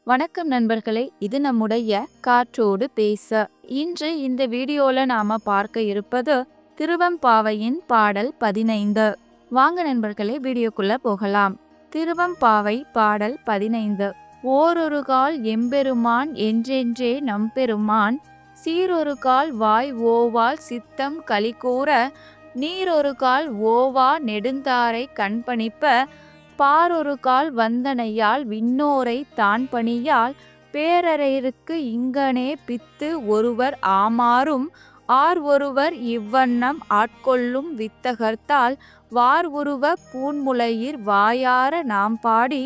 வணக்கம் நண்பர்களே, இது நம்முடைய காற்றோடு பேச. இன்று இந்த வீடியோல நாம பார்க்க இருப்பது திருவெம்பாவையின் பாடல் 15. வாங்க நண்பர்களே, வீடியோக்குள்ள போகலாம். திருவெம்பாவை பாடல் 15. ஓரொரு கால் எம்பெருமான் என்றென்றே நம்பெருமான் சீரொரு கால் வாய் ஓவால் சித்தம் களிகூர நீரொரு கால் ஓவா நெடுந்தாரை கண்பணிப்ப பாரொரு கால் வந்தனையால் விண்ணோரை தான் பணியால் பேரறையிற்கு இங்கனே பித்து ஒருவர் ஆமாறும் ஆர் ஒருவர் இவ்வண்ணம் ஆட்கொள்ளும் வித்தகர்த்தால் வார் உருவ பூன்முலையிர் வாயார நாம் பாடி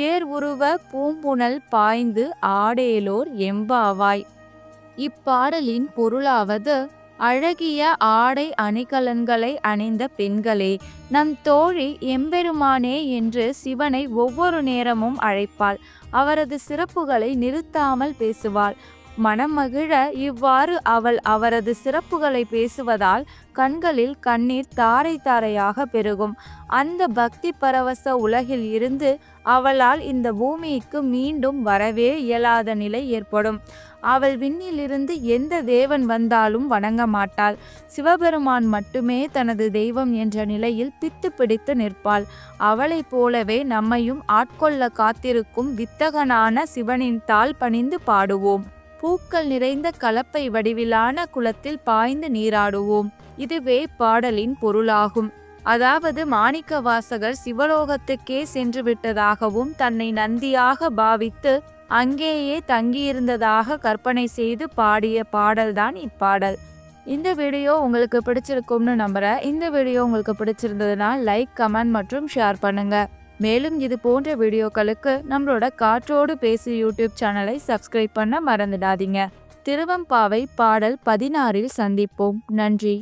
ஏர் உருவ பூம்புணல் பாய்ந்து ஆடேலோர் எம்பாவாய். இப்பாடலின் பொருளாவது: அழகிய ஆடை அணிகலன்களை அணிந்த பெண்களே, நம் தோழி எம்பெருமானே என்று சிவனை ஒவ்வொரு நேரமும் அழைப்பாள். அவரது சிறப்புகளை நிறுத்தாமல் பேசுவாள். மனமகிழ இவ்வாறு அவள் அவரது சிறப்புகளை பேசுவதால் கண்களில் கண்ணீர் தாரை தாரையாக பெருகும். அந்த பக்தி பரவச உலகில் இருந்து அவளால் இந்த பூமிக்கு மீண்டும் வரவே இயலாத நிலை ஏற்படும். அவள் விண்ணிலிருந்து எந்த தேவன் வந்தாலும் வணங்க மாட்டாள். சிவபெருமான் மட்டுமே தனது தெய்வம் என்ற நிலையில் பித்து பிடித்து நிற்பாள். அவளைப் போலவே நம்மையும் ஆட்கொள்ள காத்திருக்கும் வித்தகனான சிவனின் தாள் பணிந்து பாடுவோம். பூக்கள் நிறைந்த கலப்பை வடிவிலான குளத்தில் பாய்ந்து நீராடுவோம். இதுவே பாடலின் பொருளாகும். அதாவது மாணிக்கவாசகர் சிவலோகத்துக்கே சென்று விட்டதாகவும் தன்னை நந்தியாக பாவித்து அங்கேயே தங்கியிருந்ததாக கற்பனை செய்து பாடிய பாடல்தான் இப்பாடல். இந்த வீடியோ உங்களுக்கு பிடிச்சிருக்கும்னு நம்புறேன். இந்த வீடியோ உங்களுக்கு பிடிச்சிருந்ததுன்னா லைக், கமெண்ட் மற்றும் ஷேர் பண்ணுங்க. மேலும் இது போன்ற வீடியோக்களுக்கு நம்மளோட காற்றோடு பேசு யூடியூப் சேனலை சப்ஸ்கிரைப் பண்ண மறந்துடாதீங்க. திருவெம்பாவை பாடல் 16 சந்திப்போம். நன்றி.